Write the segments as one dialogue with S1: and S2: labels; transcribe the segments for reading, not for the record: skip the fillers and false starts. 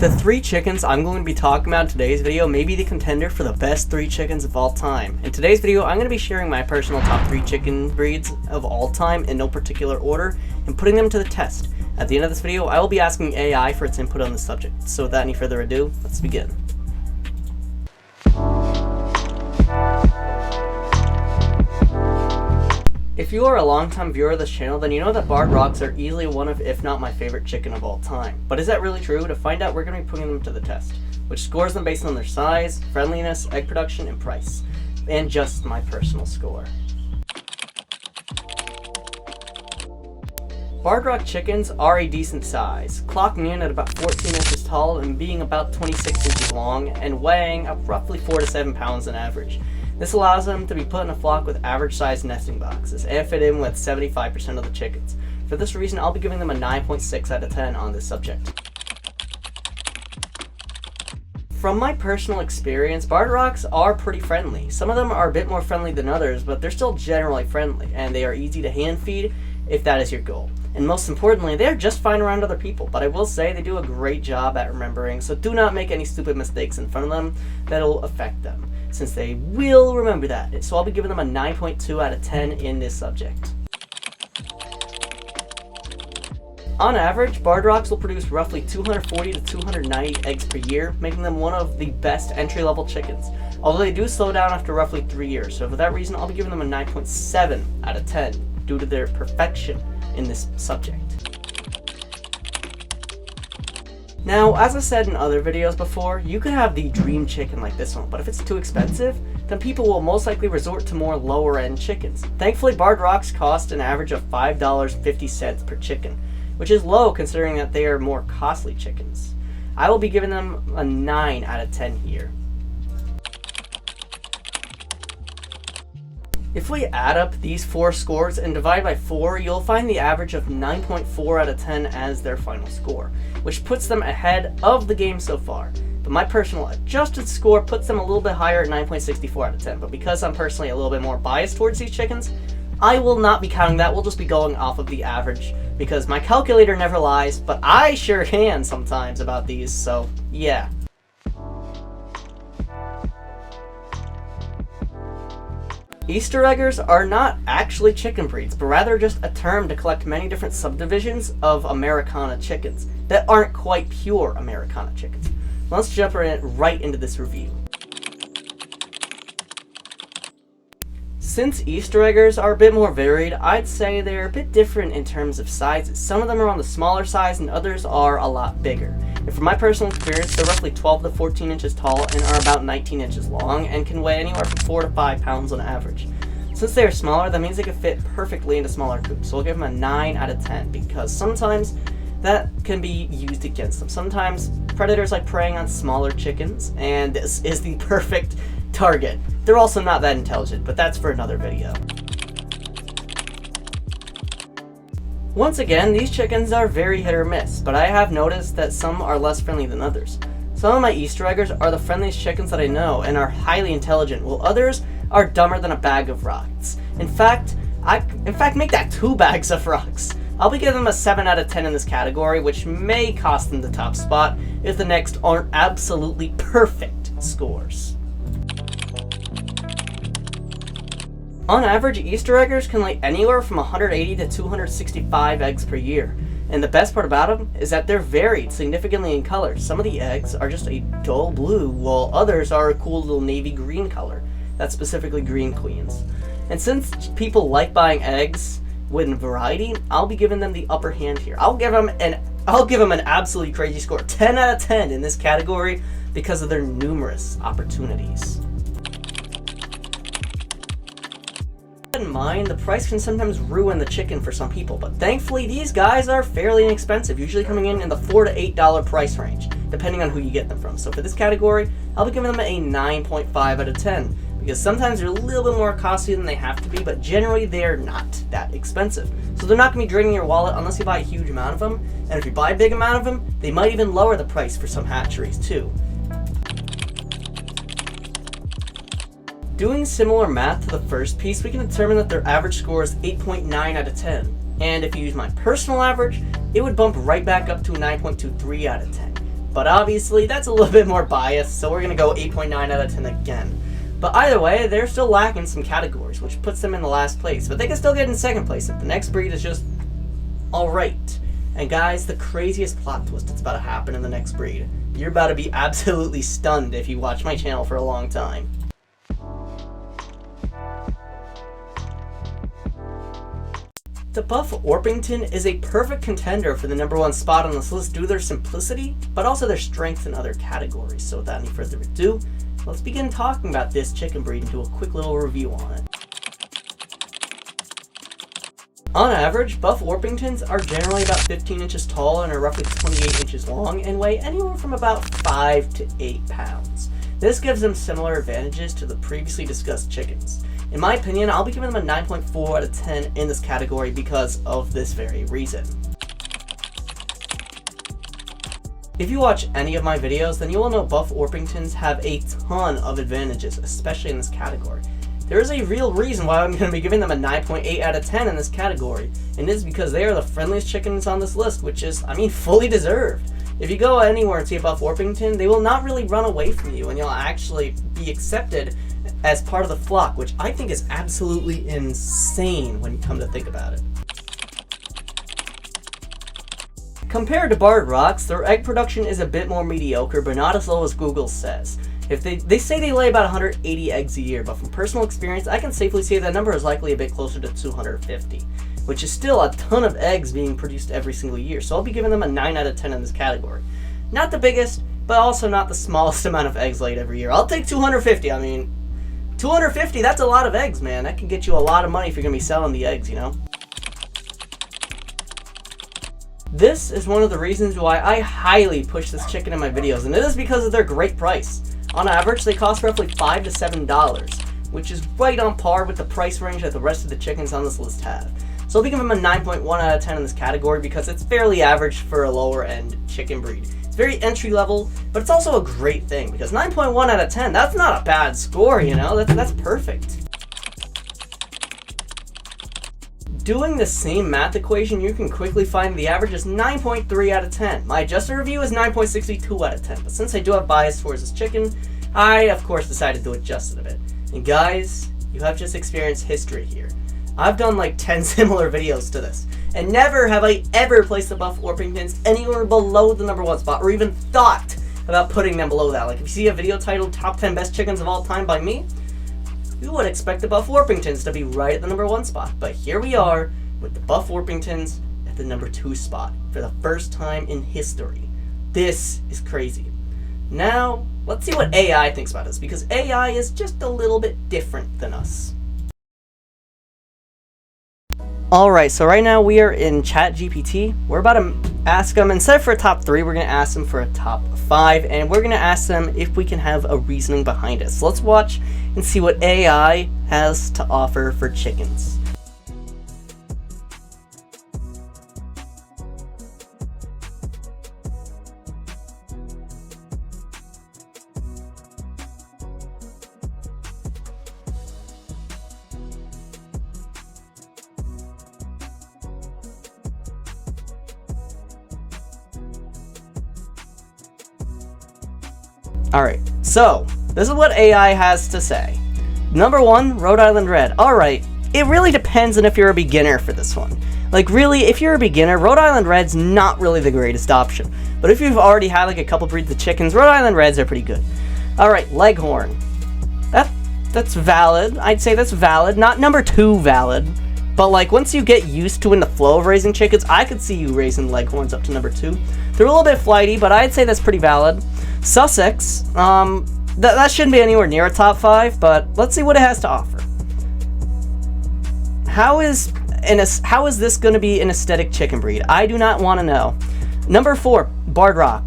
S1: The 3 chickens I'm going to be talking about in today's video may be the contender for the best 3 chickens of all time. In today's video, I'm going to be sharing my personal top 3 chicken breeds of all time in no particular order and putting them to the test. At the end of this video, I will be asking AI for its input on the subject. So without any further ado, let's begin. If you are a long-time viewer of this channel, then you know that barred rocks are easily one of, if not my favorite chicken of all time. But is that really true? To find out, we're going to be putting them to the test, which scores them based on their size, friendliness, egg production, and price, and just my personal score. Barred rock chickens are a decent size, clocking in at about 14 inches tall and being about 26 inches long, and weighing up roughly 4 to 7 pounds on average. This allows them to be put in a flock with average-sized nesting boxes and fit in with 75% of the chickens. For this reason, I'll be giving them a 9.6 out of 10 on this subject. From my personal experience, barred rocks are pretty friendly. Some of them are a bit more friendly than others, but they're still generally friendly, and they are easy to hand feed if that is your goal. And most importantly, they're just fine around other people, but I will say they do a great job at remembering, so do not make any stupid mistakes in front of them that'll affect them, since they will remember that. So I'll be giving them a 9.2 out of 10 in this subject. On average, barred rocks will produce roughly 240 to 290 eggs per year, making them one of the best entry-level chickens, although they do slow down after roughly 3 years. So for that reason, I'll be giving them a 9.7 out of 10 due to their perfection in this subject. Now, as I said in other videos before, you could have the dream chicken like this one, but if it's too expensive, then people will most likely resort to more lower end chickens. Thankfully, barred rocks cost an average of $5.50 per chicken, which is low considering that they are more costly chickens. I will be giving them a 9 out of 10 here. If we add up these 4 scores and divide by 4, you'll find the average of 9.4 out of 10 as their final score, which puts them ahead of the game so far. But my personal adjusted score puts them a little bit higher at 9.64 out of 10, but because I'm personally a little bit more biased towards these chickens, I will not be counting that. We'll just be going off of the average, because my calculator never lies, but I sure can sometimes about these, so yeah. Easter eggers are not actually chicken breeds, but rather just a term to collect many different subdivisions of Americana chickens that aren't quite pure Americana chickens. Let's jump right into this review. Since Easter eggers are a bit more varied, I'd say they're a bit different in terms of sizes. Some of them are on the smaller size and others are a lot bigger. And from my personal experience, they're roughly 12 to 14 inches tall and are about 19 inches long and can weigh anywhere from 4 to 5 pounds on average. Since they are smaller, that means they can fit perfectly into smaller coops, so I'll give them a 9 out of 10 because sometimes that can be used against them. Sometimes predators like preying on smaller chickens, and this is the perfect target. They're also not that intelligent, but that's for another video. Once again, these chickens are very hit or miss, but I have noticed that some are less friendly than others. Some of my Easter eggers are the friendliest chickens that I know and are highly intelligent, while others are dumber than a bag of rocks. In fact, make that 2 bags of rocks. I'll be giving them a 7 out of 10 in this category, which may cost them the top spot if the next aren't absolutely perfect scores. On average, Easter eggers can lay anywhere from 180 to 265 eggs per year. And the best part about them is that they're varied significantly in color. Some of the eggs are just a dull blue, while others are a cool little navy green color. That's specifically green queens. And since people like buying eggs with variety, I'll be giving them the upper hand here. I'll give them an absolutely crazy score, 10 out of 10 in this category because of their numerous opportunities. In mind, the price can sometimes ruin the chicken for some people, but thankfully these guys are fairly inexpensive, usually coming in the $4 to $8 price range, depending on who you get them from. So for this category, I'll be giving them a 9.5 out of 10, because sometimes they're a little bit more costly than they have to be, but generally they're not that expensive. So they're not going to be draining your wallet unless you buy a huge amount of them, and if you buy a big amount of them, they might even lower the price for some hatcheries too. Doing similar math to the first piece, we can determine that their average score is 8.9 out of 10. And if you use my personal average, it would bump right back up to a 9.23 out of 10. But obviously, that's a little bit more biased, so we're going to go 8.9 out of 10 again. But either way, they're still lacking some categories, which puts them in the last place. But they can still get in second place if the next breed is just alright. And guys, the craziest plot twist that's about to happen in the next breed. You're about to be absolutely stunned if you watch my channel for a long time. The buff Orpington is a perfect contender for the #1 spot on this list due to their simplicity, but also their strength in other categories. So without any further ado, let's begin talking about this chicken breed and do a quick little review on it. On average, buff Orpingtons are generally about 15 inches tall and are roughly 28 inches long and weigh anywhere from about 5 to 8 pounds. This gives them similar advantages to the previously discussed chickens. In my opinion, I'll be giving them a 9.4 out of 10 in this category because of this very reason. If you watch any of my videos, then you will know buff Orpingtons have a ton of advantages, especially in this category. There is a real reason why I'm going to be giving them a 9.8 out of 10 in this category, and it is because they are the friendliest chickens on this list, which is, fully deserved. If you go anywhere and see a buff Orpington, they will not really run away from you, and you'll actually be accepted as part of the flock, which I think is absolutely insane when you come to think about it. Compared to barred rocks, their egg production is a bit more mediocre, but not as low as Google says. If they say they lay about 180 eggs a year, but from personal experience, I can safely say that number is likely a bit closer to 250, which is still a ton of eggs being produced every single year, so I'll be giving them a 9 out of 10 in this category. Not the biggest, but also not the smallest amount of eggs laid every year. I'll take 250, 250, that's a lot of eggs, man. That can get you a lot of money if you're going to be selling the eggs, you know? This is one of the reasons why I highly push this chicken in my videos, and it is because of their great price. On average, they cost roughly $5 to $7, which is right on par with the price range that the rest of the chickens on this list have. So I'll be giving them a 9.1 out of 10 in this category because it's fairly average for a lower end chicken breed. It's very entry level, but it's also a great thing because 9.1 out of 10, that's not a bad score, you know? That's perfect. Doing the same math equation, you can quickly find the average is 9.3 out of 10. My adjusted review is 9.62 out of 10, but since I do have bias towards this chicken, I, of course, decided to adjust it a bit. And guys, you have just experienced history here. I've done like 10 similar videos to this, and never have I ever placed the buff Orpingtons anywhere below the #1 spot, or even thought about putting them below that. Like, if you see a video titled Top 10 Best Chickens of All Time by me, you would expect the buff Orpingtons to be right at the #1 spot. But here we are with the buff Orpingtons at the #2 spot for the first time in history. This is crazy. Now, let's see what AI thinks about this, because AI is just a little bit different than us. Alright, so right now we are in ChatGPT. We're about to ask them, instead of for a top 3, we're going to ask them for a top 5, and we're going to ask them if we can have a reasoning behind it. So let's watch and see what AI has to offer for chickens. Alright, so this is what AI has to say. #1, Rhode Island Red. Alright, it really depends on if you're a beginner for this one. Like, really, if you're a beginner, Rhode Island Red's not really the greatest option. But if you've already had like a couple breeds of chickens, Rhode Island Reds are pretty good. Alright, Leghorn. That's valid. I'd say that's valid. Not #2 valid. But like, once you get used to in the flow of raising chickens, I could see you raising Leghorns up to #2. They're a little bit flighty, but I'd say that's pretty valid. Sussex, that shouldn't be anywhere near a top 5, but let's see what it has to offer. How is this going to be an aesthetic chicken breed? I do not want to know. #4, Barred Rock.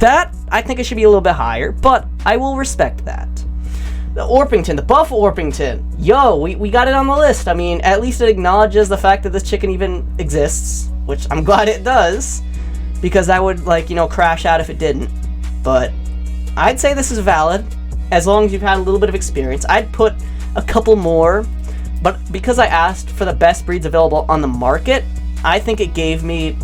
S1: That, I think it should be a little bit higher, but I will respect that. The Orpington, the buff Orpington. Yo, we got it on the list. I mean, at least it acknowledges the fact that this chicken even exists, which I'm glad it does, because I would, like, you know, crash out if it didn't. But I'd say this is valid, as long as you've had a little bit of experience. I'd put a couple more, but because I asked for the best breeds available on the market, I think it gave me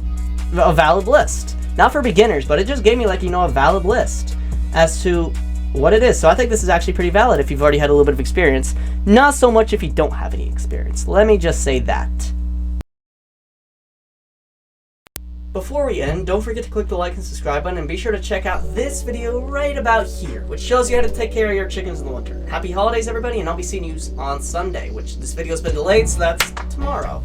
S1: a valid list. not for beginners, but it just gave me like, a valid list as to what it is. So I think this is actually pretty valid if you've already had a little bit of experience. Not so much if you don't have any experience. Let me just say that. Before we end, don't forget to click the like and subscribe button, and be sure to check out this video right about here, which shows you how to take care of your chickens in the winter. Happy holidays, everybody, and I'll be seeing you on Sunday, which this video's been delayed, so that's tomorrow.